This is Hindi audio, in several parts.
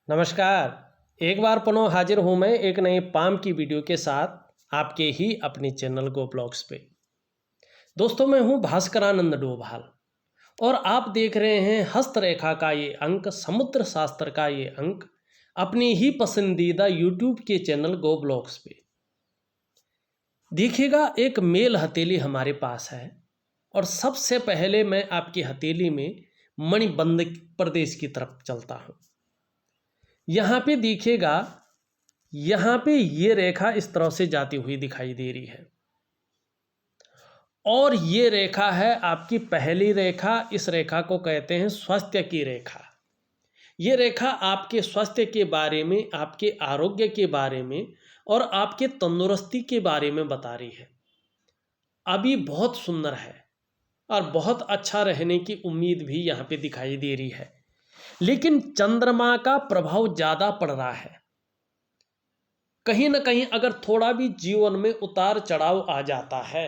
नमस्कार। एक बार पुनः हाजिर हूँ मैं एक नए पाम की वीडियो के साथ आपके ही अपने चैनल गो ब्लॉग्स पे। दोस्तों, मैं हूँ भास्करानंद डोभाल और आप देख रहे हैं हस्तरेखा का ये अंक, समुद्र शास्त्र का ये अंक अपनी ही पसंदीदा यूट्यूब के चैनल गो ब्लॉग्स पे। देखिएगा, एक मेल हथेली हमारे पास है और सबसे पहले मैं आपकी हथेली में मणिबंध प्रदेश की तरफ चलता हूँ। यहाँ पे देखिएगा, यहाँ पे ये रेखा इस तरह से जाती हुई दिखाई दे रही है और ये रेखा है आपकी पहली रेखा। इस रेखा को कहते हैं स्वास्थ्य की रेखा। ये रेखा आपके स्वास्थ्य के बारे में, आपके आरोग्य के बारे में और आपके तंदुरुस्ती के बारे में बता रही है। अभी बहुत सुंदर है और बहुत अच्छा रहने की उम्मीद भी यहाँ पे दिखाई दे रही है, लेकिन चंद्रमा का प्रभाव ज़्यादा पड़ रहा है। कहीं ना कहीं अगर थोड़ा भी जीवन में उतार चढ़ाव आ जाता है,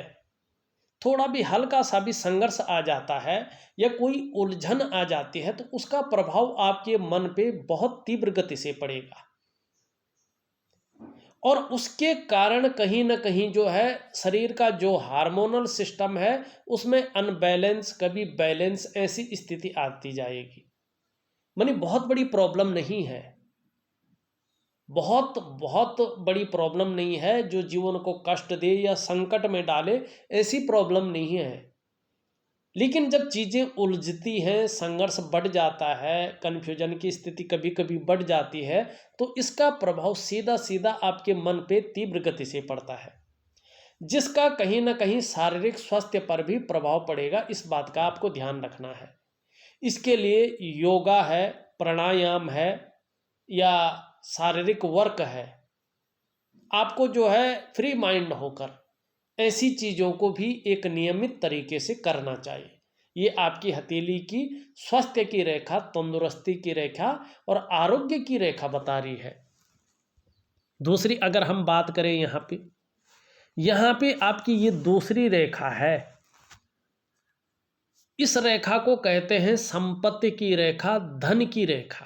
थोड़ा भी हल्का सा भी संघर्ष आ जाता है या कोई उलझन आ जाती है, तो उसका प्रभाव आपके मन पे बहुत तीव्र गति से पड़ेगा और उसके कारण कहीं ना कहीं जो है शरीर का जो हार्मोनल सिस्टम है उसमें अनबैलेंस, कभी बैलेंस, ऐसी स्थिति आती जाएगी। मानी बहुत बड़ी प्रॉब्लम नहीं है, बहुत बहुत बड़ी प्रॉब्लम नहीं है जो जीवन को कष्ट दे या संकट में डाले, ऐसी प्रॉब्लम नहीं है। लेकिन जब चीज़ें उलझती हैं, संघर्ष बढ़ जाता है, कन्फ्यूजन की स्थिति कभी कभी बढ़ जाती है, तो इसका प्रभाव सीधा सीधा आपके मन पे तीव्र गति से पड़ता है, जिसका कहीं ना कहीं शारीरिक स्वास्थ्य पर भी प्रभाव पड़ेगा। इस बात का आपको ध्यान रखना है। इसके लिए योगा है, प्राणायाम है या शारीरिक वर्क है, आपको जो है फ्री माइंड होकर ऐसी चीज़ों को भी एक नियमित तरीके से करना चाहिए। ये आपकी हथेली की स्वास्थ्य की रेखा, तंदुरुस्ती की रेखा और आरोग्य की रेखा बता रही है। दूसरी अगर हम बात करें, यहाँ पे आपकी ये दूसरी रेखा है। इस रेखा को कहते हैं संपत्ति की रेखा, धन की रेखा।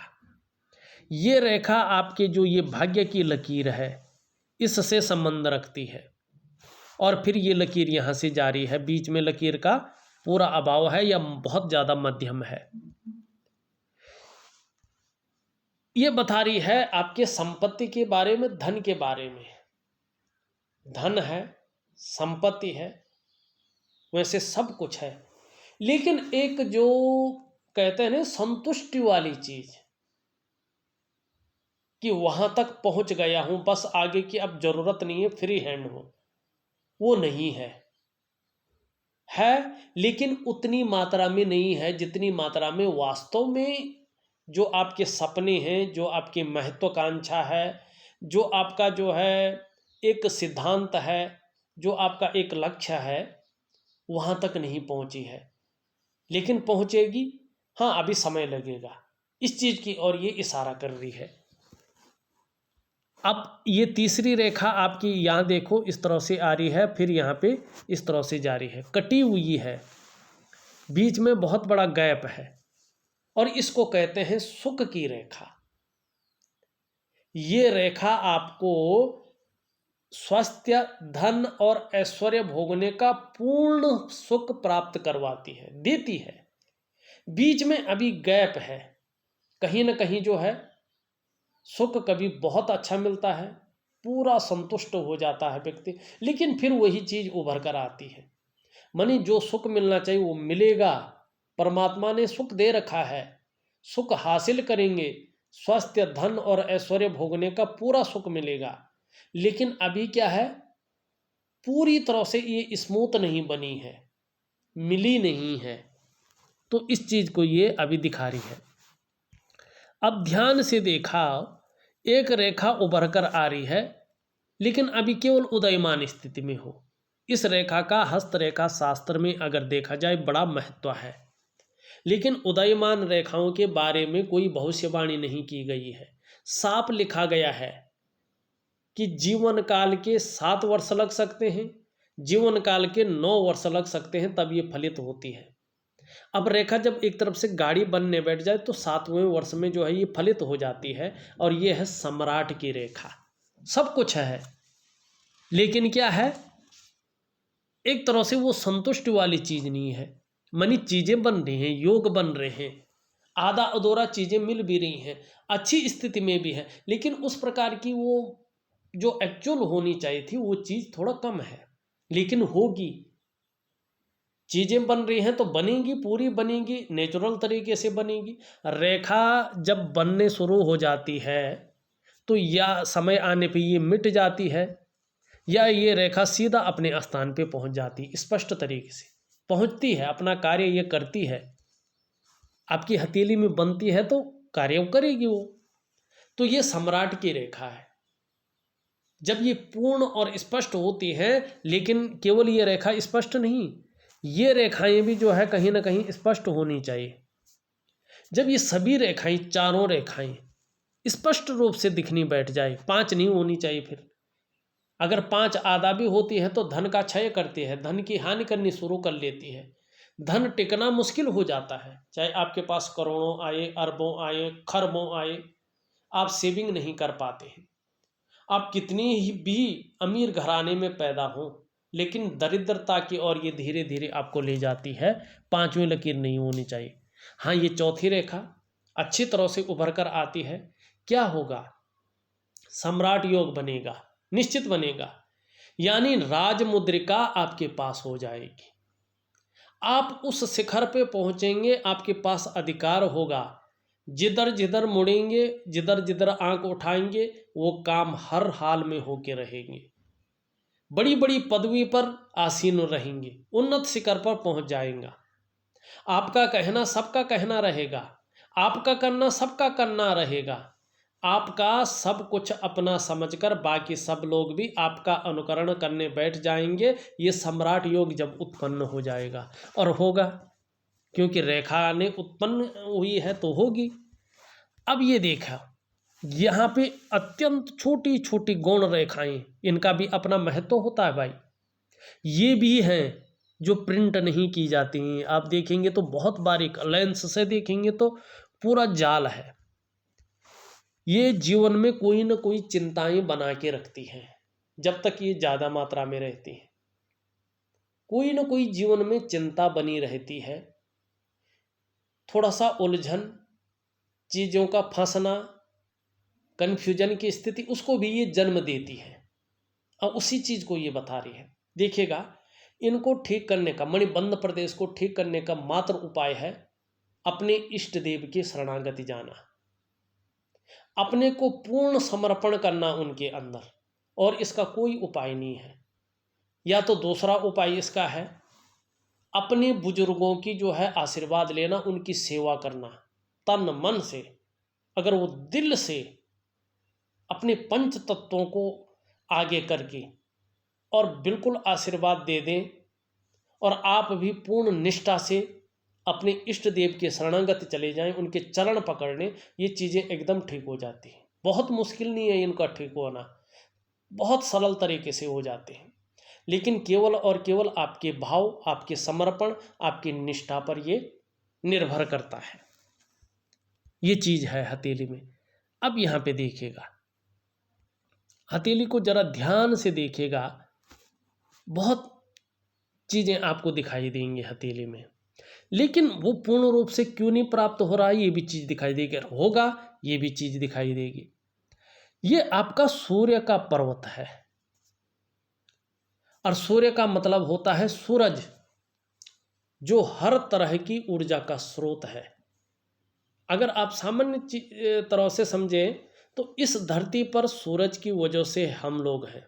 ये रेखा आपके जो ये भाग्य की लकीर है इससे संबंध रखती है और फिर ये लकीर यहाँ से जारी है। बीच में लकीर का पूरा अभाव है या बहुत ज़्यादा मध्यम है। ये बता रही है आपके संपत्ति के बारे में, धन के बारे में। धन है, संपत्ति है, वैसे सब कुछ है, लेकिन एक जो कहते हैं ना संतुष्टि वाली चीज़, कि वहां तक पहुंच गया हूं, बस आगे की अब जरूरत नहीं है, फ्री हैंड हूं, वो नहीं है। लेकिन उतनी मात्रा में नहीं है जितनी मात्रा में वास्तव में जो आपके सपने हैं, जो आपकी महत्वाकांक्षा है, जो आपका जो है एक सिद्धांत है, जो आपका एक लक्ष्य है, वहां तक नहीं पहुंची है, लेकिन पहुंचेगी। हाँ, अभी समय लगेगा। इस चीज की ओर ये इशारा कर रही है। अब ये तीसरी रेखा आपकी यहाँ देखो इस तरह से आ रही है, फिर यहाँ पे इस तरह से जा रही है, कटी हुई है, बीच में बहुत बड़ा गैप है और इसको कहते हैं सुख की रेखा। ये रेखा आपको स्वास्थ्य, धन और ऐश्वर्य भोगने का पूर्ण सुख प्राप्त करवाती है, देती है। बीच में अभी गैप है, कहीं ना कहीं जो है सुख कभी बहुत अच्छा मिलता है, पूरा संतुष्ट हो जाता है व्यक्ति, लेकिन फिर वही चीज उभर कर आती है। मानी जो सुख मिलना चाहिए वो मिलेगा, परमात्मा ने सुख दे रखा है, सुख हासिल करेंगे, स्वास्थ्य, धन और ऐश्वर्य भोगने का पूरा सुख मिलेगा, लेकिन अभी क्या है, पूरी तरह से ये स्मूथ नहीं बनी है, मिली नहीं है। तो इस चीज को ये अभी दिखा रही है। अब ध्यान से देखा, एक रेखा उभर कर आ रही है, लेकिन अभी केवल उदयमान स्थिति में हो। इस रेखा का हस्तरेखा शास्त्र में अगर देखा जाए बड़ा महत्व है, लेकिन उदयमान रेखाओं के बारे में कोई भविष्यवाणी नहीं की गई है। साफ लिखा गया है कि जीवन काल के 7 वर्ष लग सकते हैं, जीवन काल के 9 वर्ष लग सकते हैं, तब ये फलित होती है। अब रेखा जब एक तरफ से गाढ़ी बनने बैठ जाए तो 7वें वर्ष में जो है ये फलित हो जाती है, और ये है सम्राट की रेखा। सब कुछ है, लेकिन क्या है, एक तरह से वो संतुष्टि वाली चीज नहीं है। मनी चीजें बन रही हैं, योग बन रहे हैं, आधा अधूरा चीजें मिल भी रही हैं, अच्छी स्थिति में भी है, लेकिन उस प्रकार की वो जो एक्चुअल होनी चाहिए थी वो चीज थोड़ा कम है, लेकिन होगी। चीजें बन रही हैं तो बनेगी, पूरी बनेगी, नेचुरल तरीके से बनेगी। रेखा जब बनने शुरू हो जाती है तो या समय आने पे ये मिट जाती है, या ये रेखा सीधा अपने स्थान पे पहुंच जाती है, स्पष्ट तरीके से पहुंचती है, अपना कार्य ये करती है। आपकी हथेली में बनती है तो कार्य करेगी वो। तो ये सम्राट की रेखा है। जब ये पूर्ण और स्पष्ट होती है, लेकिन केवल ये रेखा स्पष्ट नहीं, ये रेखाएं भी जो है कहीं ना कहीं स्पष्ट होनी चाहिए। जब ये सभी रेखाएं, चारों रेखाएं स्पष्ट रूप से दिखनी बैठ जाए, 5 नहीं होनी चाहिए। फिर अगर 5 आधा भी होती है तो धन का क्षय करती है, धन की हानि करनी शुरू कर लेती है, धन टिकना मुश्किल हो जाता है। चाहे आपके पास करोड़ों आए, अरबों आए, खरबों आए, आप सेविंग नहीं कर पाते हैं। आप कितनी ही भी अमीर घराने में पैदा हो, लेकिन दरिद्रता की ओर ये धीरे धीरे आपको ले जाती है। 5वीं लकीर नहीं होनी चाहिए। हाँ, ये चौथी रेखा अच्छी तरह से उभर कर आती है। क्या होगा? सम्राट योग बनेगा, निश्चित बनेगा, यानी राज मुद्रिका आपके पास हो जाएगी। आप उस शिखर पे पहुंचेंगे, आपके पास अधिकार होगा। जिधर जिधर मुड़ेंगे, जिधर जिधर आंख उठाएंगे, वो काम हर हाल में होके रहेंगे। बड़ी बड़ी पदवी पर आसीन रहेंगे, उन्नत शिखर पर पहुंच जाएगा। आपका कहना सबका कहना रहेगा, आपका करना सबका करना रहेगा। आपका सब कुछ अपना समझकर बाकी सब लोग भी आपका अनुकरण करने बैठ जाएंगे। ये सम्राट योग जब उत्पन्न हो जाएगा, और होगा, क्योंकि रेखा ने उत्पन्न हुई है तो होगी। अब ये देखा, यहाँ पे अत्यंत छोटी छोटी गौण रेखाएं, इनका भी अपना महत्व होता है भाई। ये भी हैं जो प्रिंट नहीं की जाती हैं। आप देखेंगे तो बहुत बारीक लेंस से देखेंगे तो पूरा जाल है। ये जीवन में कोई ना कोई चिंताएं बना के रखती हैं, जब तक ये ज़्यादा मात्रा में रहती हैं। कोई ना कोई जीवन में चिंता बनी रहती है, थोड़ा सा उलझन, चीज़ों का फंसना, कन्फ्यूजन की स्थिति, उसको भी ये जन्म देती है। अब उसी चीज़ को ये बता रही है। देखिएगा, इनको ठीक करने का, मणिबंध प्रदेश को ठीक करने का मात्र उपाय है अपने इष्ट देव की शरणागति जाना, अपने को पूर्ण समर्पण करना उनके अंदर, और इसका कोई उपाय नहीं है। या तो दूसरा उपाय इसका है, अपने बुजुर्गों की जो है आशीर्वाद लेना, उनकी सेवा करना तन मन से। अगर वो दिल से अपने पंच तत्वों को आगे करके और बिल्कुल आशीर्वाद दे दें, और आप भी पूर्ण निष्ठा से अपने इष्ट देव के शरणागत चले जाएं, उनके चरण पकड़ने, ये चीज़ें एकदम ठीक हो जाती हैं। बहुत मुश्किल नहीं है इनका ठीक होना, बहुत सरल तरीके से हो जाते हैं। लेकिन केवल और केवल आपके भाव, आपके समर्पण, आपकी निष्ठा पर ये निर्भर करता है। ये चीज़ है हथेली में। अब यहाँ पे देखिएगा, हथेली को जरा ध्यान से देखिएगा, बहुत चीज़ें आपको दिखाई देंगी हथेली में, लेकिन वो पूर्ण रूप से क्यों नहीं प्राप्त हो रहा है, ये भी चीज़ दिखाई देगी। होगा, ये भी चीज़ दिखाई देगी। ये आपका सूर्य का पर्वत है, और सूर्य का मतलब होता है सूरज, जो हर तरह की ऊर्जा का स्रोत है। अगर आप सामान्य तरह से समझें तो इस धरती पर सूरज की वजह से हम लोग हैं।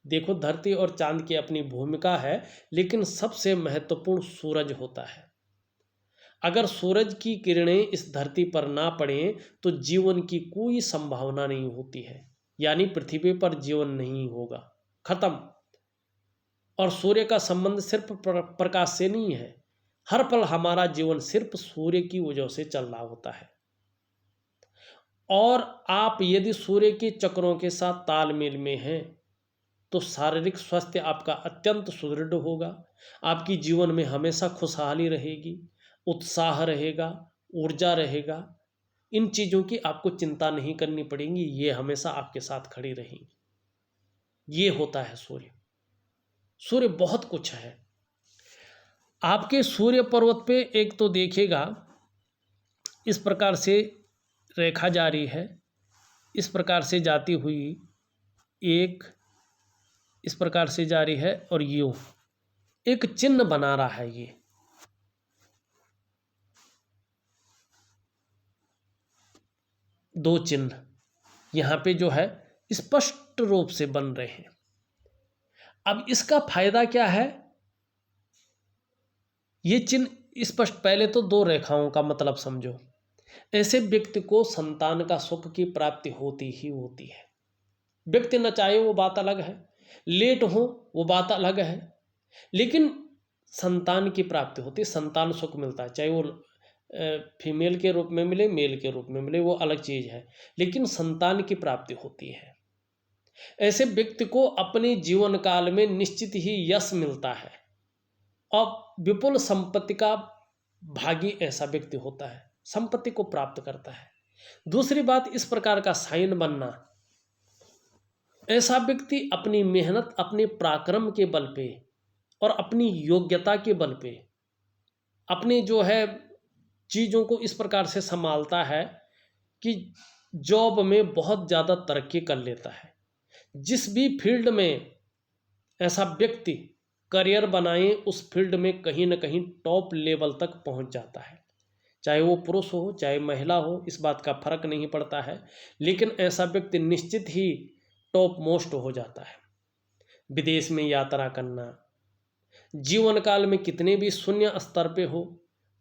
देखो, धरती और चांद की अपनी भूमिका है, लेकिन सबसे महत्वपूर्ण सूरज होता है। अगर सूरज की किरणें इस धरती पर ना पड़ें तो जीवन की कोई संभावना नहीं होती है, यानी पृथ्वी पर जीवन नहीं होगा, खत्म। और सूर्य का संबंध सिर्फ प्रकाश से नहीं है, हर पल हमारा जीवन सिर्फ सूर्य की वजह से चल रहा होता है। और आप यदि सूर्य के चक्रों के साथ तालमेल में हैं तो शारीरिक स्वास्थ्य आपका अत्यंत सुदृढ़ होगा। आपकी जीवन में हमेशा खुशहाली रहेगी, उत्साह रहेगा, ऊर्जा रहेगा। इन चीज़ों की आपको चिंता नहीं करनी पड़ेगी, ये हमेशा आपके साथ खड़ी रहेंगी। ये होता है सूर्य। सूर्य बहुत कुछ है। आपके सूर्य पर्वत पे एक तो देखिएगा, इस प्रकार से रेखा जा रही है, इस प्रकार से जाती हुई एक इस प्रकार से जा रही है और यूं एक चिन्ह बना रहा है। ये दो चिन्ह यहाँ पे जो है स्पष्ट रूप से बन रहे हैं। अब इसका फायदा क्या है? ये चिन्ह स्पष्ट, पहले तो दो रेखाओं का मतलब समझो। ऐसे व्यक्ति को संतान का सुख की प्राप्ति होती ही होती है। व्यक्ति न चाहे वो बात अलग है, लेट हो वो बात अलग है, लेकिन संतान की प्राप्ति होती है, संतान सुख मिलता है। चाहे वो फीमेल के रूप में मिले, मेल के रूप में मिले, वो अलग चीज़ है, लेकिन संतान की प्राप्ति होती है। ऐसे व्यक्ति को अपने जीवन काल में निश्चित ही यश मिलता है और विपुल संपत्ति का भागी ऐसा व्यक्ति होता है, संपत्ति को प्राप्त करता है। दूसरी बात, इस प्रकार का साइन बनना, ऐसा व्यक्ति अपनी मेहनत, अपने पराक्रम के बल पे और अपनी योग्यता के बल पे अपने जो है चीज़ों को इस प्रकार से संभालता है कि जॉब में बहुत ज़्यादा तरक्की कर लेता है। जिस भी फील्ड में ऐसा व्यक्ति करियर बनाए, उस फील्ड में कहीं ना कहीं टॉप लेवल तक पहुंच जाता है। चाहे वो पुरुष हो चाहे महिला हो, इस बात का फर्क नहीं पड़ता है, लेकिन ऐसा व्यक्ति निश्चित ही टॉप मोस्ट हो जाता है। विदेश में यात्रा करना, जीवन काल में कितने भी शून्य स्तर पे हो,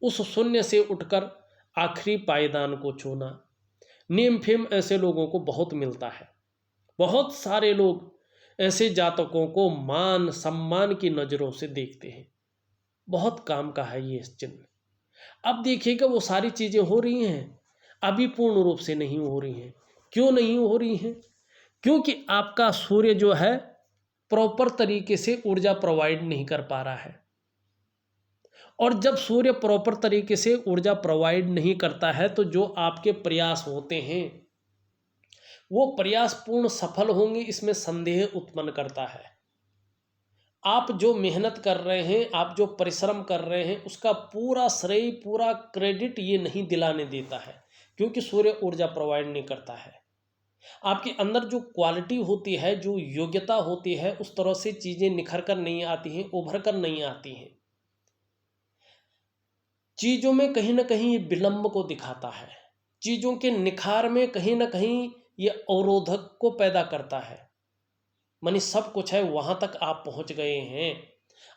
उस शून्य से उठकर आखिरी पायदान को छूना, नेम फेम ऐसे लोगों को बहुत मिलता है। बहुत सारे लोग ऐसे जातकों को मान सम्मान की नज़रों से देखते हैं। बहुत काम का है ये चिन्ह। अब देखिएगा, वो सारी चीज़ें हो रही हैं, अभी पूर्ण रूप से नहीं हो रही हैं। क्यों नहीं हो रही हैं? क्योंकि आपका सूर्य जो है प्रॉपर तरीके से ऊर्जा प्रोवाइड नहीं कर पा रहा है। और जब सूर्य प्रॉपर तरीके से ऊर्जा प्रोवाइड नहीं करता है, तो जो आपके प्रयास होते हैं वो प्रयास पूर्ण सफल होंगे, इसमें संदेह उत्पन्न करता है। आप जो मेहनत कर रहे हैं, आप जो परिश्रम कर रहे हैं, उसका पूरा श्रेय, पूरा क्रेडिट ये नहीं दिलाने देता है, क्योंकि सूर्य ऊर्जा प्रोवाइड नहीं करता है। आपके अंदर जो क्वालिटी होती है, जो योग्यता होती है, उस तरह से चीज़ें निखर कर नहीं आती हैं, उभर कर नहीं आती हैं। चीज़ों में कहीं ना कहीं ये विलंब को दिखाता है। चीज़ों के निखार में कहीं ना कहीं ये अवरोधक को पैदा करता है। मानी सब कुछ है, वहाँ तक आप पहुँच गए हैं,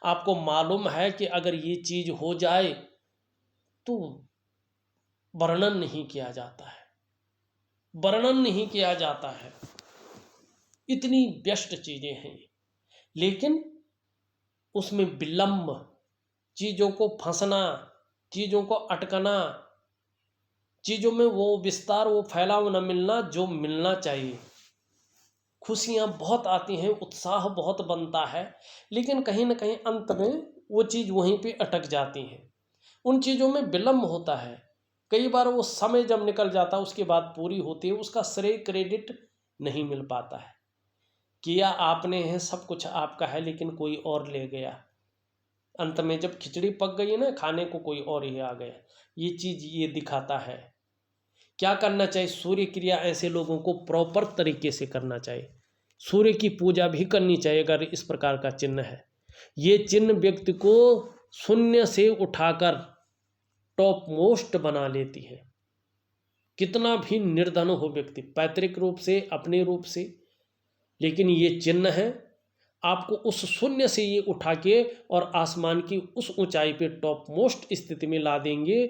आपको मालूम है कि अगर ये चीज़ हो जाए तो वर्णन नहीं किया जाता है, वर्णन नहीं किया जाता है, इतनी व्यस्त चीज़ें हैं। लेकिन उसमें विलंब, चीज़ों को फंसना, चीज़ों को अटकना, चीज़ों में वो विस्तार, वो फैलाव न मिलना जो मिलना चाहिए। खुशियाँ बहुत आती हैं, उत्साह बहुत बनता है, लेकिन कहीं ना कहीं अंत में वो चीज़ वहीं पे अटक जाती है। उन चीज़ों में विलंब होता है। कई बार वो समय जब निकल जाता है, उसके बाद पूरी होती है, उसका श्रेय क्रेडिट नहीं मिल पाता है। किया आपने है, सब कुछ आपका है, लेकिन कोई और ले गया। अंत में जब खिचड़ी पक गई ना, खाने को कोई और ही आ गया। ये चीज़ ये दिखाता है। क्या करना चाहिए? सूर्य क्रिया ऐसे लोगों को प्रॉपर तरीके से करना चाहिए। सूर्य की पूजा भी करनी चाहिए अगर इस प्रकार का चिन्ह है। ये चिन्ह व्यक्ति को शून्य से उठाकर टॉप मोस्ट बना लेती है। कितना भी निर्धन हो व्यक्ति, पैतृक रूप से, अपने रूप से, लेकिन ये चिन्ह है, आपको उस शून्य से ये उठा के और आसमान की उस ऊंचाई पे टॉप मोस्ट स्थिति में ला देंगे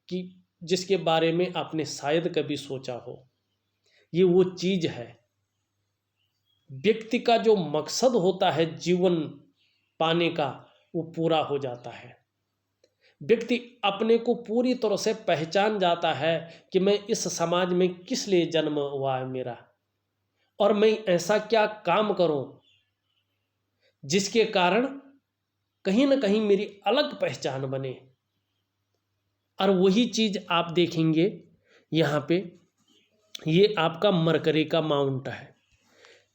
कि जिसके बारे में आपने शायद कभी सोचा हो। ये वो चीज़ है। व्यक्ति का जो मकसद होता है जीवन पाने का, वो पूरा हो जाता है। व्यक्ति अपने को पूरी तरह से पहचान जाता है कि मैं इस समाज में किस लिए जन्म हुआ है मेरा, और मैं ऐसा क्या काम करूं जिसके कारण कहीं ना कहीं मेरी अलग पहचान बने। और वही चीज आप देखेंगे यहाँ पे, ये आपका मरकरी का माउंट है।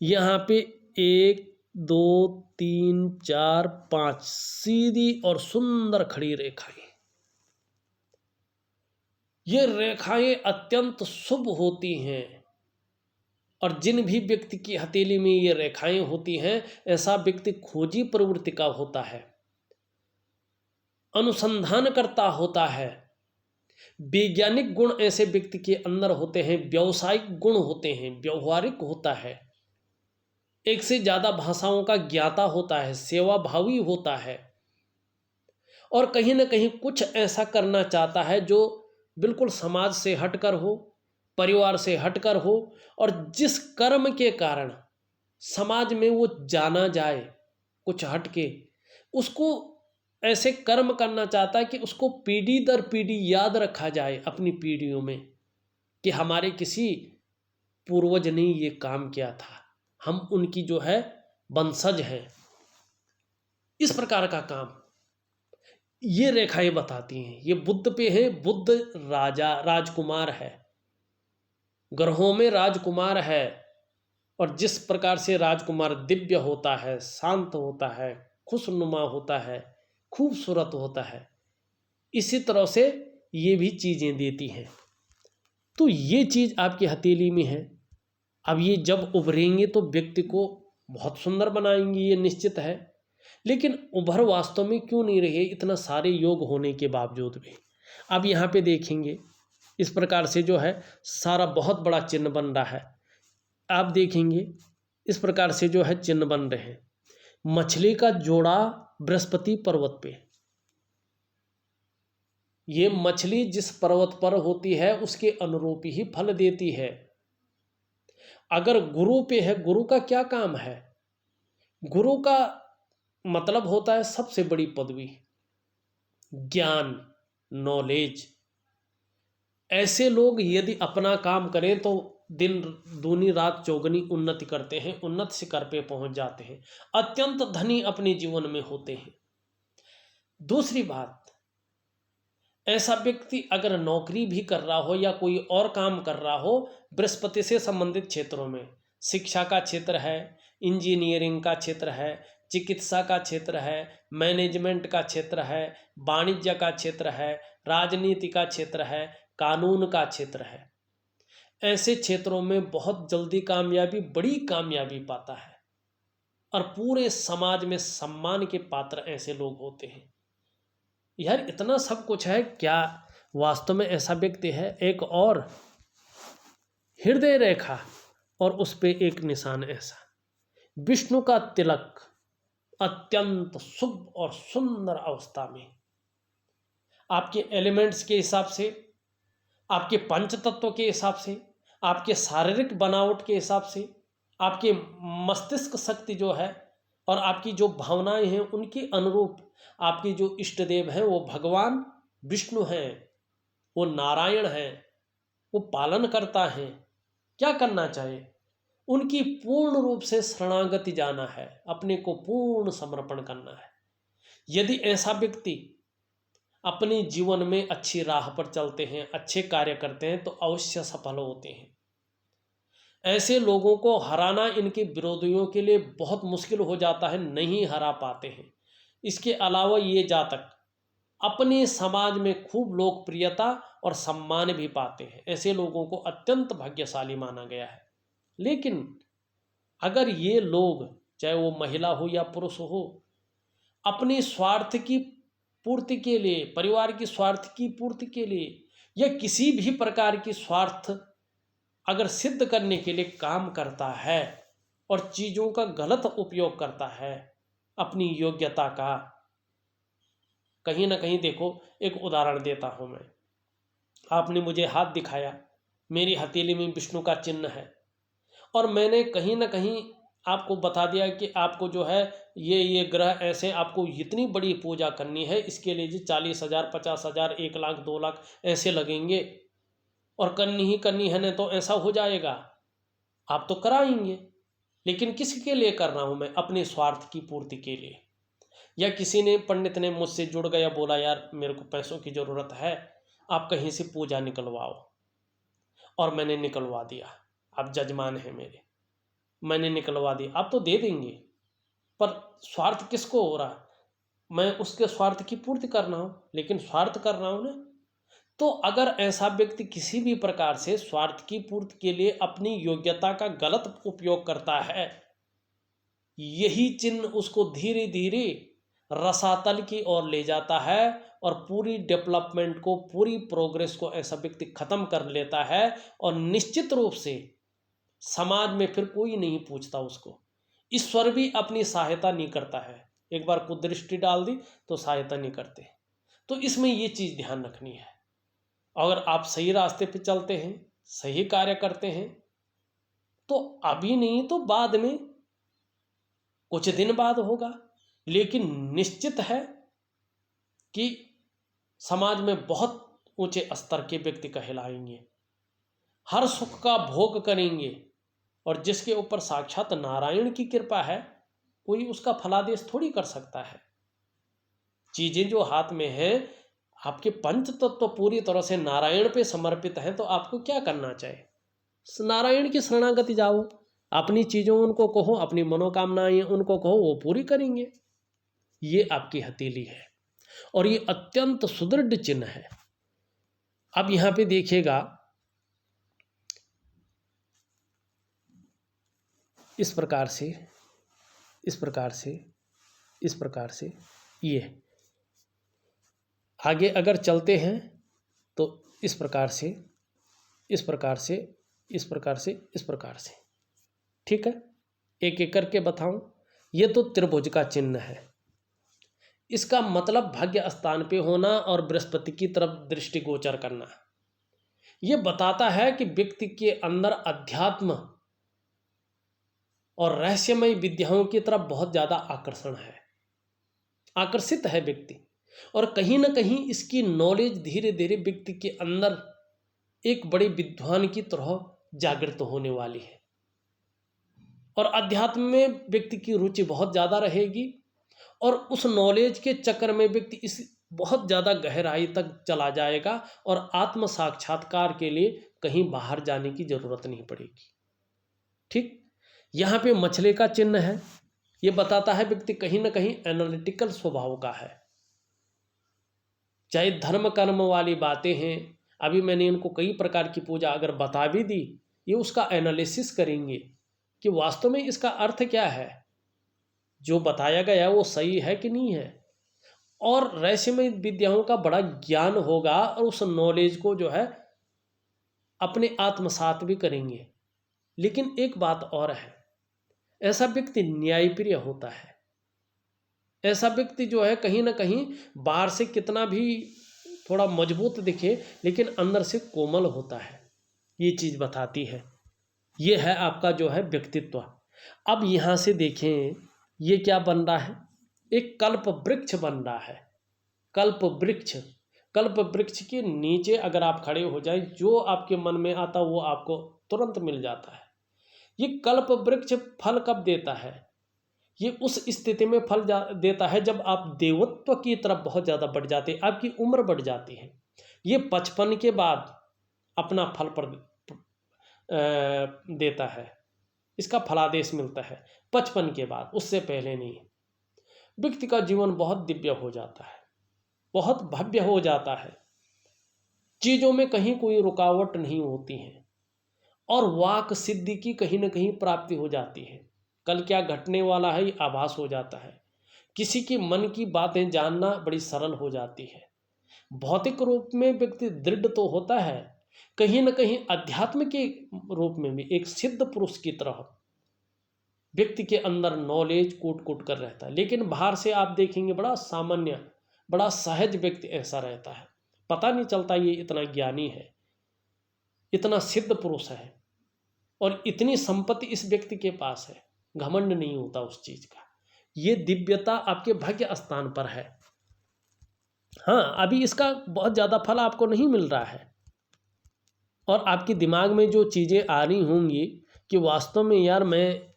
यहाँ पे 1 2 3 4 5 सीधी और सुंदर खड़ी रेखाएं। ये रेखाएं अत्यंत शुभ होती हैं, और जिन भी व्यक्ति की हथेली में ये रेखाएं होती हैं, ऐसा व्यक्ति खोजी प्रवृत्ति का होता है, अनुसंधान करता होता है, वैज्ञानिक गुण ऐसे व्यक्ति के अंदर होते हैं, व्यावसायिक गुण होते हैं, व्यवहारिक होता है, एक से ज्यादा भाषाओं का ज्ञाता होता है, सेवाभावी होता है, और कहीं ना कहीं कुछ ऐसा करना चाहता है जो बिल्कुल समाज से हटकर हो, परिवार से हटकर हो, और जिस कर्म के कारण समाज में वो जाना जाए कुछ हटके, उसको ऐसे कर्म करना चाहता है कि उसको पीढ़ी दर पीढ़ी याद रखा जाए अपनी पीढ़ियों में कि हमारे किसी पूर्वज ने ये काम किया था, हम उनकी जो है वंशज हैं। इस प्रकार का काम ये रेखाएं बताती हैं। ये बुध पे है, बुध राजा राजकुमार है, ग्रहों में राजकुमार है, और जिस प्रकार से राजकुमार दिव्य होता है, शांत होता है, खुशनुमा होता है, खूबसूरत होता है, इसी तरह से ये भी चीजें देती हैं। तो ये चीज आपकी हथेली में है। अब ये जब उभरेंगे तो व्यक्ति को बहुत सुंदर बनाएंगे, ये निश्चित है, लेकिन उभर वास्तव में क्यों नहीं रहे इतना सारे योग होने के बावजूद भी। अब यहाँ पे देखेंगे इस प्रकार से जो है सारा बहुत बड़ा चिन्ह बन रहा है। आप देखेंगे इस प्रकार से जो है चिन्ह बन रहे हैं। मछली का जोड़ा बृहस्पति पर्वत पे, ये मछली जिस पर्वत पर होती है उसके अनुरूप ही फल देती है। अगर गुरु पे है, गुरु का क्या काम है? गुरु का मतलब होता है सबसे बड़ी पदवी, ज्ञान, नॉलेज। ऐसे लोग यदि अपना काम करें तो दिन दूनी रात चौगनी उन्नति करते हैं, उन्नत शिखर पे पहुंच जाते हैं, अत्यंत धनी अपने जीवन में होते हैं। दूसरी बात, ऐसा व्यक्ति अगर नौकरी भी कर रहा हो या कोई और काम कर रहा हो बृहस्पति से संबंधित क्षेत्रों में, शिक्षा का क्षेत्र है, इंजीनियरिंग का क्षेत्र है, चिकित्सा का क्षेत्र है, मैनेजमेंट का क्षेत्र है, वाणिज्य का क्षेत्र है, राजनीति का क्षेत्र है, कानून का क्षेत्र है, ऐसे क्षेत्रों में बहुत जल्दी कामयाबी, बड़ी कामयाबी पाता है, और पूरे समाज में सम्मान के पात्र ऐसे लोग होते हैं। यार इतना सब कुछ है, क्या वास्तव में ऐसा व्यक्ति है? एक और हृदय रेखा और उस पे एक निशान ऐसा, विष्णु का तिलक, अत्यंत शुभ और सुंदर अवस्था में, आपके एलिमेंट्स के हिसाब से, आपके पंच तत्व के हिसाब से, आपके शारीरिक बनावट के हिसाब से, आपके मस्तिष्क शक्ति जो है और आपकी जो भावनाएं हैं उनके अनुरूप आपके जो इष्ट देव हैं वो भगवान विष्णु हैं, वो नारायण हैं, वो पालन करता है। क्या करना चाहिए? उनकी पूर्ण रूप से शरणागति जाना है, अपने को पूर्ण समर्पण करना है। यदि ऐसा व्यक्ति अपने जीवन में अच्छी राह पर चलते हैं, अच्छे कार्य करते हैं, तो अवश्य सफल होते हैं। ऐसे लोगों को हराना इनके विरोधियों के लिए बहुत मुश्किल हो जाता है, नहीं हरा पाते हैं। इसके अलावा ये जातक अपने समाज में खूब लोकप्रियता और सम्मान भी पाते हैं। ऐसे लोगों को अत्यंत भाग्यशाली माना गया है। लेकिन अगर ये लोग, चाहे वो महिला हो या पुरुष हो, अपने स्वार्थ की पूर्ति के लिए, परिवार की स्वार्थ की पूर्ति के लिए, या किसी भी प्रकार की स्वार्थ अगर सिद्ध करने के लिए काम करता है और चीजों का गलत उपयोग करता है अपनी योग्यता का, कहीं ना कहीं देखो, एक उदाहरण देता हूं मैं। आपने मुझे हाथ दिखाया, मेरी हथेली में विष्णु का चिन्ह है, और मैंने कहीं ना कहीं आपको बता दिया कि आपको जो है ये ग्रह ऐसे, आपको इतनी बड़ी पूजा करनी है, इसके लिए जी 40,000, 50,000, 1 लाख, 2 लाख ऐसे लगेंगे, और करनी ही करनी है, नहीं तो ऐसा हो जाएगा, आप तो कराएंगे। लेकिन किसके लिए कर रहा हूं मैं? अपने स्वार्थ की पूर्ति के लिए। या किसी ने, पंडित ने मुझसे जुड़ गया, बोला यार मेरे को पैसों की ज़रूरत है, आप कहीं से पूजा निकलवाओ, और मैंने निकलवा दिया। आप जजमान हैं मेरे, मैंने निकलवा दिया, आप तो दे देंगे, पर स्वार्थ किसको हो रहा? मैं उसके स्वार्थ की पूर्ति कर रहा हूँ, लेकिन स्वार्थ कर रहा हूँ ना। तो अगर ऐसा व्यक्ति किसी भी प्रकार से स्वार्थ की पूर्ति के लिए अपनी योग्यता का गलत उपयोग करता है, यही चिन्ह उसको धीरे धीरे रसातल की ओर ले जाता है, और पूरी डेवलपमेंट को, पूरी प्रोग्रेस को ऐसा व्यक्ति खत्म कर लेता है। और निश्चित रूप से समाज में फिर कोई नहीं पूछता उसको, ईश्वर भी अपनी सहायता नहीं करता है। एक बार कुदृष्टि डाल दी तो सहायता नहीं करते। तो इसमें ये चीज़ ध्यान रखनी है। अगर आप सही रास्ते पे चलते हैं, सही कार्य करते हैं, तो अभी नहीं तो बाद में, कुछ दिन बाद होगा, लेकिन निश्चित है कि समाज में बहुत ऊंचे स्तर के व्यक्ति कहलाएंगे, हर सुख का भोग करेंगे, और जिसके ऊपर साक्षात नारायण की कृपा है, कोई उसका फलादेश थोड़ी कर सकता है। चीजें जो हाथ में है, आपके पंच तत्व पूरी तरह से नारायण पे समर्पित हैं, तो आपको क्या करना चाहिए? नारायण की शरणागति जाओ, अपनी चीज़ों उनको कहो, अपनी मनोकामनाएं उनको कहो, वो पूरी करेंगे। ये आपकी हथेली है, और ये अत्यंत सुदृढ़ चिन्ह है। अब यहाँ पे देखिएगा, इस प्रकार से, इस प्रकार से, इस प्रकार से, ये आगे अगर चलते हैं तो इस प्रकार से, इस प्रकार से, इस प्रकार से, इस प्रकार से, ठीक है। एक एक करके बताऊं। ये तो त्रिभुज का चिन्ह है। इसका मतलब भाग्य स्थान पे होना और बृहस्पति की तरफ दृष्टिगोचर करना। ये बताता है कि व्यक्ति के अंदर अध्यात्म और रहस्यमय विद्याओं की तरफ बहुत ज़्यादा आकर्षण है, आकर्षित है व्यक्ति। और कहीं ना कहीं इसकी नॉलेज धीरे धीरे व्यक्ति के अंदर एक बड़े विद्वान की तरह जागृत होने वाली है, और अध्यात्म में व्यक्ति की रुचि बहुत ज़्यादा रहेगी, और उस नॉलेज के चक्कर में व्यक्ति इस बहुत ज़्यादा गहराई तक चला जाएगा, और आत्म साक्षात्कार के लिए कहीं बाहर जाने की ज़रूरत नहीं पड़ेगी। ठीक, यहाँ पे मछली का चिन्ह है। ये बताता है व्यक्ति कहीं ना कहीं एनालिटिकल स्वभाव का है। चाहे धर्म कर्म वाली बातें हैं, अभी मैंने इनको कई प्रकार की पूजा अगर बता भी दी, ये उसका एनालिसिस करेंगे कि वास्तव में इसका अर्थ क्या है, जो बताया गया वो सही है कि नहीं है। और रहस्यमय विद्याओं का बड़ा ज्ञान होगा, और उस नॉलेज को जो है अपने आत्मसात भी करेंगे। लेकिन एक बात और है, ऐसा व्यक्ति न्यायप्रिय होता है। ऐसा व्यक्ति जो है कहीं ना कहीं बाहर से कितना भी थोड़ा मजबूत दिखे, लेकिन अंदर से कोमल होता है। ये चीज़ बताती है। ये है आपका जो है व्यक्तित्व। अब यहाँ से देखें, ये क्या बन रहा है? एक कल्प वृक्ष बन रहा है। कल्प वृक्ष, कल्प वृक्ष के नीचे अगर आप खड़े हो जाए, जो आपके मन में आता वो आपको तुरंत मिल जाता है। ये कल्प वृक्ष फल कब देता है? ये उस स्थिति में फल देता है जब आप देवत्व की तरफ बहुत ज़्यादा बढ़ जाते हैं, आपकी उम्र बढ़ जाती है। ये 55 के बाद अपना फल पर देता है, इसका फलादेश मिलता है 55 के बाद, उससे पहले नहीं। व्यक्ति का जीवन बहुत दिव्य हो जाता है, बहुत भव्य हो जाता है। चीज़ों में कहीं कोई रुकावट नहीं होती है, और वाक सिद्धि की कहीं ना कहीं प्राप्ति हो जाती है। कल क्या घटने वाला है ये आभास हो जाता है। किसी के मन की बातें जानना बड़ी सरल हो जाती है। भौतिक रूप में व्यक्ति दृढ़ तो होता है, कहीं ना कहीं अध्यात्म के रूप में भी एक सिद्ध पुरुष की तरह व्यक्ति के अंदर नॉलेज कूट कूट कर रहता है। लेकिन बाहर से आप देखेंगे बड़ा सामान्य, बड़ा सहज व्यक्ति ऐसा रहता है। पता नहीं चलता ये इतना ज्ञानी है, इतना सिद्ध पुरुष है, और इतनी संपत्ति इस व्यक्ति के पास है। घमंड नहीं होता उस चीज का। ये दिव्यता आपके भाग्य स्थान पर है। हाँ, अभी इसका बहुत ज़्यादा फल आपको नहीं मिल रहा है, और आपके दिमाग में जो चीज़ें आ रही होंगी कि वास्तव में यार मैं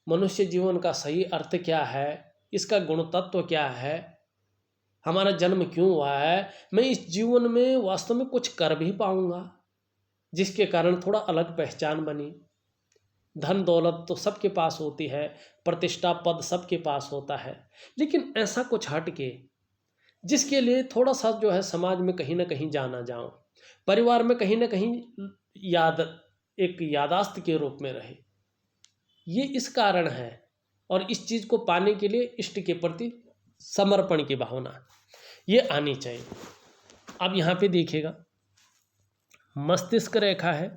मनुष्य जीवन का सही अर्थ क्या है, इसका गुण तत्व क्या है, हमारा जन्म क्यों हुआ है, मैं इस जीवन में वास्तव में कुछ कर भी पाऊंगा जिसके कारण थोड़ा अलग पहचान बनी। धन दौलत तो सबके पास होती है, प्रतिष्ठा पद सबके पास होता है, लेकिन ऐसा कुछ हट के जिसके लिए थोड़ा सा जो है समाज में कहीं ना कहीं जाना जाऊं, परिवार में कहीं ना कहीं याद, एक यादाश्त के रूप में रहे, ये इस कारण है। और इस चीज़ को पाने के लिए इष्ट के प्रति समर्पण की भावना ये आनी चाहिए। अब यहाँ पे देखिएगा, मस्तिष्क रेखा है,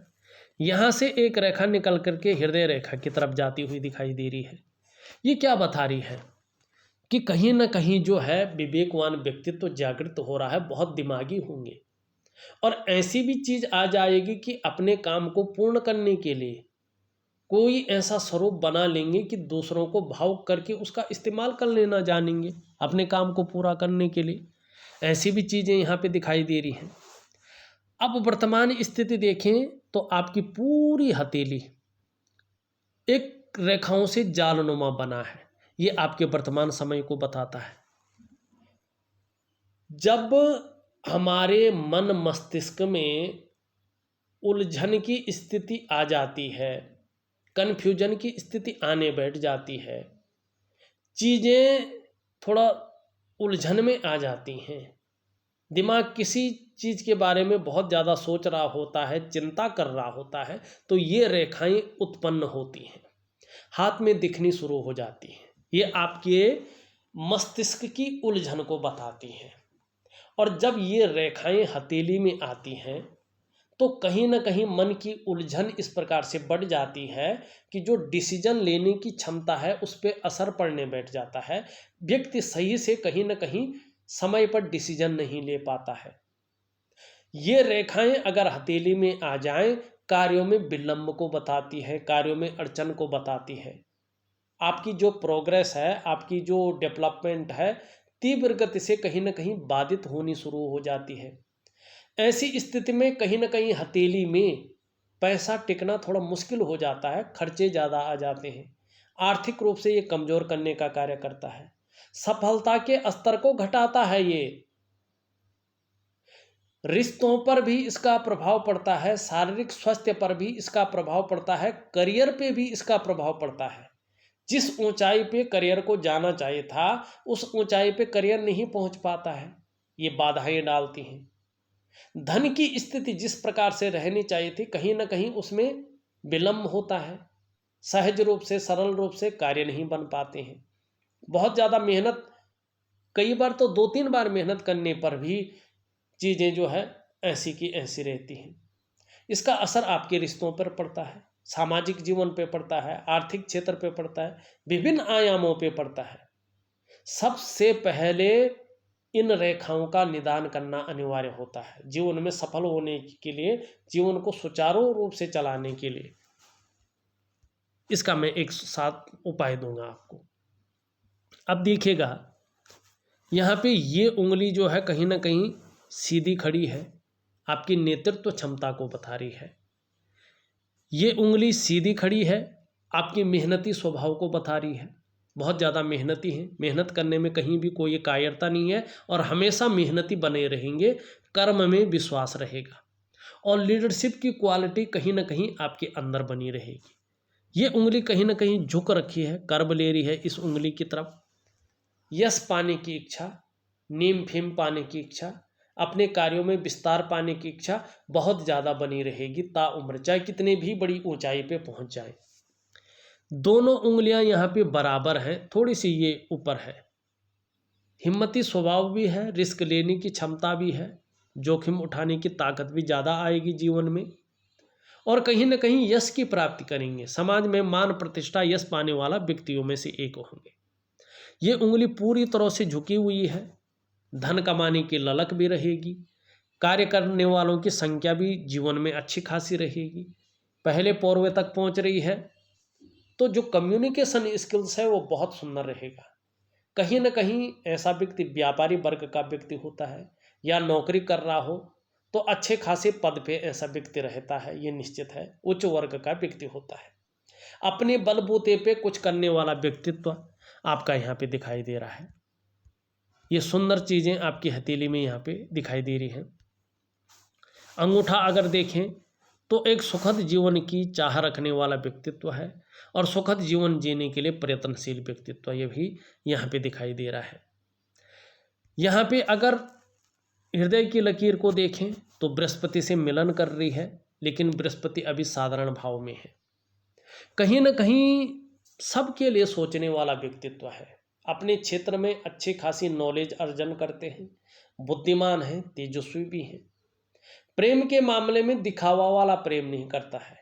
यहाँ से एक रेखा निकल करके हृदय रेखा की तरफ जाती हुई दिखाई दे रही है। ये क्या बता रही है कि कहीं ना कहीं जो है विवेकवान व्यक्तित्व तो जागृत हो रहा है, बहुत दिमागी होंगे, और ऐसी भी चीज़ आ जाएगी कि अपने काम को पूर्ण करने के लिए कोई ऐसा स्वरूप बना लेंगे कि दूसरों को भावुक करके उसका इस्तेमाल कर लेना जानेंगे अपने काम को पूरा करने के लिए। ऐसी भी चीज़ें यहाँ पे दिखाई दे रही हैं। अब वर्तमान स्थिति देखें तो आपकी पूरी हथेली एक रेखाओं से जालनुमा बना है, ये आपके वर्तमान समय को बताता है। जब हमारे मन मस्तिष्क में उलझन की स्थिति आ जाती है, कन्फ्यूजन की स्थिति आने बैठ जाती है, चीज़ें थोड़ा उलझन में आ जाती हैं, दिमाग किसी चीज़ के बारे में बहुत ज़्यादा सोच रहा होता है, चिंता कर रहा होता है, तो ये रेखाएं उत्पन्न होती हैं, हाथ में दिखनी शुरू हो जाती हैं। ये आपके मस्तिष्क की उलझन को बताती हैं। और जब ये रेखाएं हथेली में आती हैं तो कहीं ना कहीं मन की उलझन इस प्रकार से बढ़ जाती है कि जो डिसीजन लेने की क्षमता है उस पर असर पड़ने बैठ जाता है। व्यक्ति सही से कहीं ना कहीं समय पर डिसीजन नहीं ले पाता है। ये रेखाएं अगर हथेली में आ जाएं, कार्यों में विलंब को बताती है, कार्यों में अड़चन को बताती है। आपकी जो प्रोग्रेस है, आपकी जो डेवलपमेंट है, तीव्र गति से कहीं ना कहीं बाधित होनी शुरू हो जाती है। ऐसी स्थिति में कहीं ना कहीं हथेली में पैसा टिकना थोड़ा मुश्किल हो जाता है, खर्चे ज़्यादा आ जाते हैं, आर्थिक रूप से ये कमज़ोर करने का कार्य करता है, सफलता के स्तर को घटाता है, ये रिश्तों पर भी इसका प्रभाव पड़ता है, शारीरिक स्वास्थ्य पर भी इसका प्रभाव पड़ता है, करियर पे भी इसका प्रभाव पड़ता है। जिस ऊंचाई पे करियर को जाना चाहिए था उस ऊंचाई पे करियर नहीं पहुंच पाता है, ये बाधाएं डालती हैं। धन की स्थिति जिस प्रकार से रहनी चाहिए थी कहीं ना कहीं उसमें विलंब होता है, सहज रूप से सरल रूप से कार्य नहीं बन पाते हैं। बहुत ज़्यादा मेहनत, कई बार तो 2-3 बार मेहनत करने पर भी चीज़ें जो है ऐसी की ऐसी रहती हैं। इसका असर आपके रिश्तों पर पड़ता है, सामाजिक जीवन पे पड़ता है, आर्थिक क्षेत्र पे पड़ता है, विभिन्न आयामों पे पड़ता है। सबसे पहले इन रेखाओं का निदान करना अनिवार्य होता है जीवन में सफल होने के लिए, जीवन को सुचारू रूप से चलाने के लिए। इसका मैं एक साथ उपाय दूंगा आपको। अब देखिएगा, यहाँ पे ये उंगली जो है कहीं ना कहीं सीधी खड़ी है, आपकी नेतृत्व क्षमता को बता रही है। ये उंगली सीधी खड़ी है, आपकी मेहनती स्वभाव को बता रही है, बहुत ज़्यादा मेहनती हैं, मेहनत करने में कहीं भी कोई कायरता नहीं है और हमेशा मेहनती बने रहेंगे, कर्म में विश्वास रहेगा और लीडरशिप की क्वालिटी कहीं ना कहीं आपके अंदर बनी रहेगी। ये उंगली कहीं ना कहीं झुक रखी है, कर्म ले रही है इस उंगली की तरफ। यश पाने की इच्छा, नीम फेम पाने की इच्छा, अपने कार्यों में विस्तार पाने की इच्छा बहुत ज़्यादा बनी रहेगी ताउम्र, चाहे कितने भी बड़ी ऊंचाई पे पहुंच जाए। दोनों उंगलियां यहाँ पे बराबर हैं, थोड़ी सी ये ऊपर है। हिम्मती स्वभाव भी है, रिस्क लेने की क्षमता भी है, जोखिम उठाने की ताकत भी ज़्यादा आएगी जीवन में और कहीं ना कहीं यश की प्राप्ति करेंगे, समाज में मान प्रतिष्ठा यश पाने वाला व्यक्तियों में से एक होंगे। ये उंगली पूरी तरह से झुकी हुई है, धन कमाने की ललक भी रहेगी, कार्य करने वालों की संख्या भी जीवन में अच्छी खासी रहेगी, पहले पौरवे तक पहुंच रही है। तो जो कम्युनिकेशन स्किल्स है वो बहुत सुंदर रहेगा। कहीं ना कहीं ऐसा व्यक्ति व्यापारी वर्ग का व्यक्ति होता है या नौकरी कर रहा हो तो अच्छे खासे पद पे ऐसा व्यक्ति रहता है, ये निश्चित है, उच्च वर्ग का व्यक्ति होता है। अपने बलबूते पे कुछ करने वाला व्यक्तित्व आपका यहाँ पे दिखाई दे रहा है। ये सुंदर चीज़ें आपकी हथेली में यहाँ पे दिखाई दे रही हैं। अंगूठा अगर देखें तो एक सुखद जीवन की चाह रखने वाला व्यक्तित्व है और सुखद जीवन जीने के लिए प्रयत्नशील व्यक्तित्व ये भी यहाँ पे दिखाई दे रहा है। यहाँ पे अगर हृदय की लकीर को देखें तो बृहस्पति से मिलन कर रही है, लेकिन बृहस्पति अभी साधारण भाव में है। कहीं ना कहीं सबके लिए सोचने वाला व्यक्तित्व है, अपने क्षेत्र में अच्छी खासी नॉलेज अर्जन करते हैं, बुद्धिमान हैं, तेजस्वी भी हैं। प्रेम के मामले में दिखावा वाला प्रेम नहीं करता है,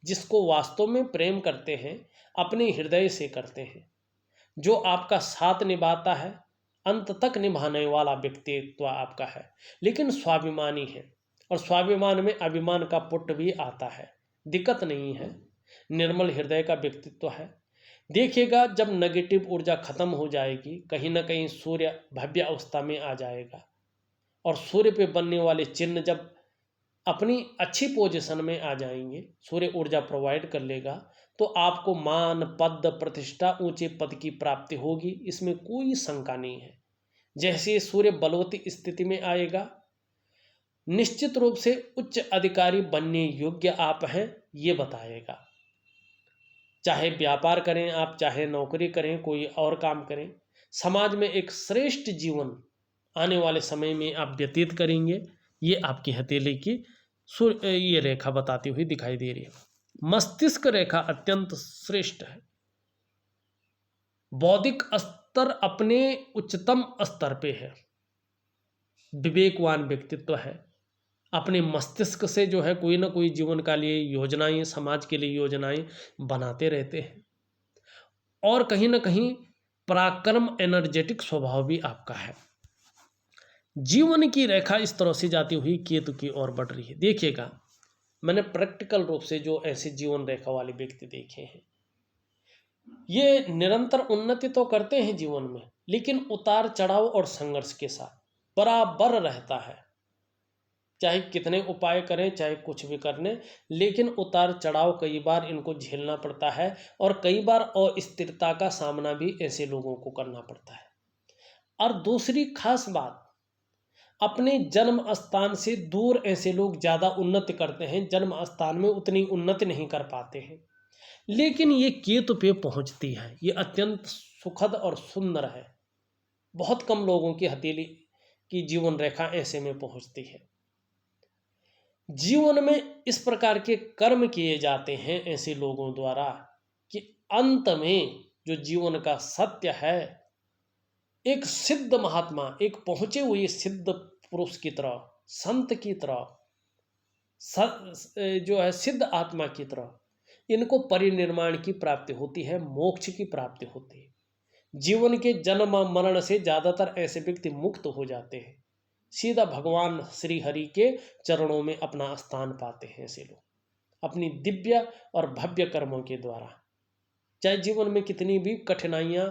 जिसको वास्तव में प्रेम करते हैं अपने हृदय से करते हैं। जो आपका साथ निभाता है अंत तक निभाने वाला व्यक्तित्व आपका है, लेकिन स्वाभिमानी है और स्वाभिमान में अभिमान का पुट भी आता है, दिक्कत नहीं है। निर्मल हृदय का व्यक्तित्व है। देखिएगा जब नेगेटिव ऊर्जा खत्म हो जाएगी, कहीं ना कहीं सूर्य भव्य अवस्था में आ जाएगा और सूर्य पे बनने वाले चिन्ह जब अपनी अच्छी पोजीशन में आ जाएंगे, सूर्य ऊर्जा प्रोवाइड कर लेगा, तो आपको मान पद प्रतिष्ठा ऊंचे पद की प्राप्ति होगी, इसमें कोई शंका नहीं है। जैसे सूर्य बलवती स्थिति में आएगा, निश्चित रूप से उच्च अधिकारी बनने योग्य आप हैं ये बताएगा। चाहे व्यापार करें आप, चाहे नौकरी करें, कोई और काम करें, समाज में एक श्रेष्ठ जीवन आने वाले समय में आप व्यतीत करेंगे, ये आपकी हथेली की ये रेखा बताती हुई दिखाई दे रही है। मस्तिष्क रेखा अत्यंत श्रेष्ठ है। बौद्धिक स्तर अपने उच्चतम स्तर पे है। विवेकवान व्यक्तित्व है। अपने मस्तिष्क से जो है कोई ना कोई जीवन का लिए योजनाएं, समाज के लिए योजनाएं बनाते रहते हैं और कहीं ना कहीं पराक्रम एनर्जेटिक स्वभाव भी आपका है। जीवन की रेखा इस तरह से जाती हुई केतु की ओर बढ़ रही है। देखिएगा मैंने प्रैक्टिकल रूप से जो ऐसे जीवन रेखा वाले व्यक्ति देखे हैं, ये निरंतर उन्नति तो करते हैं जीवन में, लेकिन उतार चढ़ाव और संघर्ष के साथ बराबर रहता है। चाहे कितने उपाय करें, चाहे कुछ भी करने, लेकिन उतार चढ़ाव कई बार इनको झेलना पड़ता है और कई बार अस्थिरता का सामना भी ऐसे लोगों को करना पड़ता है। और दूसरी खास बात, अपने जन्म स्थान से दूर ऐसे लोग ज़्यादा उन्नति करते हैं, जन्म स्थान में उतनी उन्नति नहीं कर पाते हैं, लेकिन ये केतु पे पहुंचती है। ये अत्यंत सुखद और सुंदर है। बहुत कम लोगों की हथेली की जीवन रेखा ऐसे में पहुंचती है। जीवन में इस प्रकार के कर्म किए जाते हैं ऐसे लोगों द्वारा कि अंत में जो जीवन का सत्य है, एक सिद्ध महात्मा, एक पहुंचे हुए सिद्ध पुरुष की तरह, संत की तरह, जो है सिद्ध आत्मा की तरह, इनको परिनिर्माण की प्राप्ति होती है, मोक्ष की प्राप्ति होती है। जीवन के जन्म मरण से ज़्यादातर ऐसे व्यक्ति मुक्त हो जाते हैं, सीधा भगवान श्री हरि के चरणों में अपना स्थान पाते हैं ऐसे लोग अपनी दिव्य और भव्य कर्मों के द्वारा। चाहे जीवन में कितनी भी कठिनाइयाँ,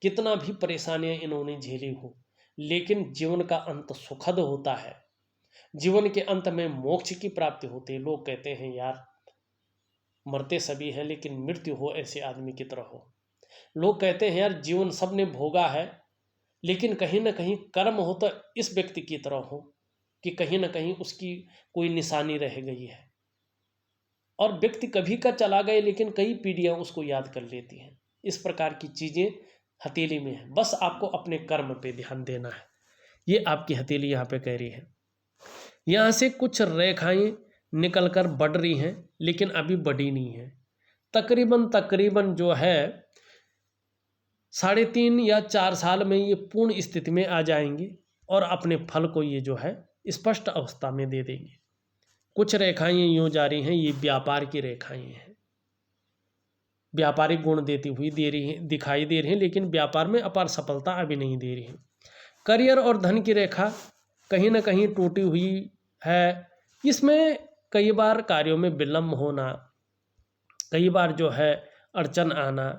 कितना भी परेशानियाँ इन्होंने झेली हो, लेकिन जीवन का अंत सुखद होता है। जीवन के अंत में मोक्ष की प्राप्ति होती है। लोग कहते हैं यार मरते सभी हैं, लेकिन मृत्यु हो ऐसे आदमी की तरह हो। लोग कहते हैं यार जीवन सबने भोगा है, लेकिन कहीं ना कहीं कर्म हो तो इस व्यक्ति की तरह हो कि कहीं ना कहीं उसकी कोई निशानी रह गई है और व्यक्ति कभी का चला गए, लेकिन कई पीढ़ियां उसको याद कर लेती हैं। इस प्रकार की चीज़ें हथेली में है, बस आपको अपने कर्म पे ध्यान देना है। ये आपकी हथेली यहाँ पे कह रही है। यहाँ से कुछ रेखाएं निकल कर बढ़ रही हैं, लेकिन अभी बढ़ी नहीं है। तकरीबन जो है 3.5 या 4 साल में ये पूर्ण स्थिति में आ जाएंगी और अपने फल को ये जो है स्पष्ट अवस्था में दे देंगे। कुछ रेखाएं यूँ जा रही हैं, ये व्यापार की रेखाएं हैं, व्यापारिक गुण देती हुई दिखाई दे रही हैं, लेकिन व्यापार में अपार सफलता अभी नहीं दे रही है। करियर और धन की रेखा कहीं ना कहीं टूटी हुई है। इसमें कई बार कार्यों में विलम्ब होना, कई बार जो है अड़चन आना,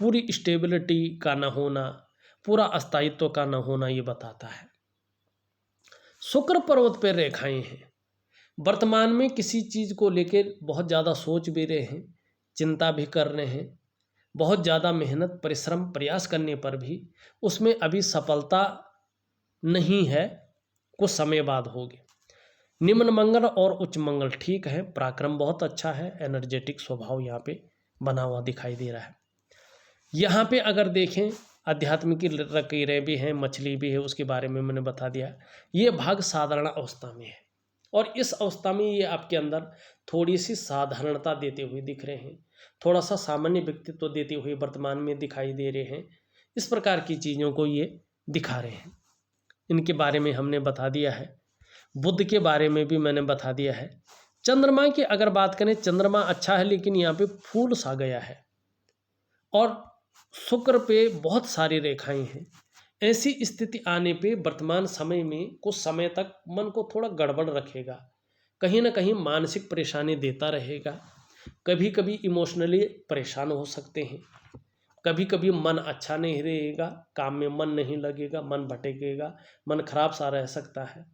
पूरी स्टेबिलिटी का न होना, पूरा अस्थायित्व का न होना, ये बताता है। शुक्र पर्वत पर रेखाएं हैं। वर्तमान में किसी चीज़ को लेकर बहुत ज़्यादा सोच भी रहे हैं, चिंता भी कर रहे हैं, बहुत ज़्यादा मेहनत परिश्रम प्रयास करने पर भी उसमें अभी सफलता नहीं है, कुछ समय बाद होगी। निम्न मंगल और उच्च मंगल ठीक है, पराक्रम बहुत अच्छा है, एनर्जेटिक स्वभाव यहाँ पे बना हुआ दिखाई दे रहा है। यहाँ पे अगर देखें अध्यात्म की लकीरें भी हैं, मछली भी है, उसके बारे में मैंने बता दिया। ये भाग साधारण अवस्था में है और इस अवस्था में ये आपके अंदर थोड़ी सी साधारणता देते हुए दिख रहे हैं, थोड़ा सा सामान्य व्यक्तित्व देते हुए वर्तमान में दिखाई दे रहे हैं। इस प्रकार की चीज़ों को ये दिखा रहे हैं। इनके बारे में हमने बता दिया है। बुध के बारे में भी मैंने बता दिया है। चंद्रमा की अगर बात करें, चंद्रमा अच्छा है लेकिन यहाँ पे फूल सा गया है और शुक्र पे बहुत सारी रेखाएं हैं। ऐसी स्थिति आने पे वर्तमान समय में कुछ समय तक मन को थोड़ा गड़बड़ रखेगा, कहीं ना कहीं मानसिक परेशानी देता रहेगा, कभी कभी इमोशनली परेशान हो सकते हैं, कभी कभी मन अच्छा नहीं रहेगा, काम में मन नहीं लगेगा, मन भटकेगा, मन खराब सा रह सकता है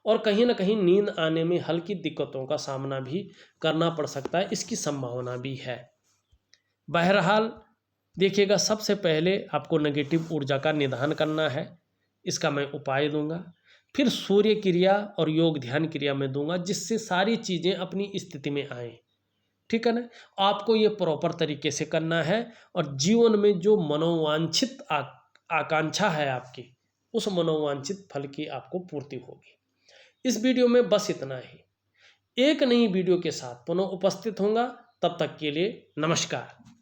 और कहीं ना कहीं नींद आने में हल्की दिक्कतों का सामना भी करना पड़ सकता है, इसकी संभावना भी है। बहरहाल देखिएगा, सबसे पहले आपको नेगेटिव ऊर्जा का निदान करना है, इसका मैं उपाय दूंगा, फिर सूर्य क्रिया और योग ध्यान क्रिया में दूंगा, जिससे सारी चीज़ें अपनी स्थिति में आएँ। ठीक है ना। आपको ये प्रॉपर तरीके से करना है और जीवन में जो मनोवांछित आकांक्षा है आपकी, उस मनोवांछित फल की आपको पूर्ति होगी। इस वीडियो में बस इतना ही। एक नई वीडियो के साथ पुनः उपस्थित होऊंगा, तब तक के लिए नमस्कार।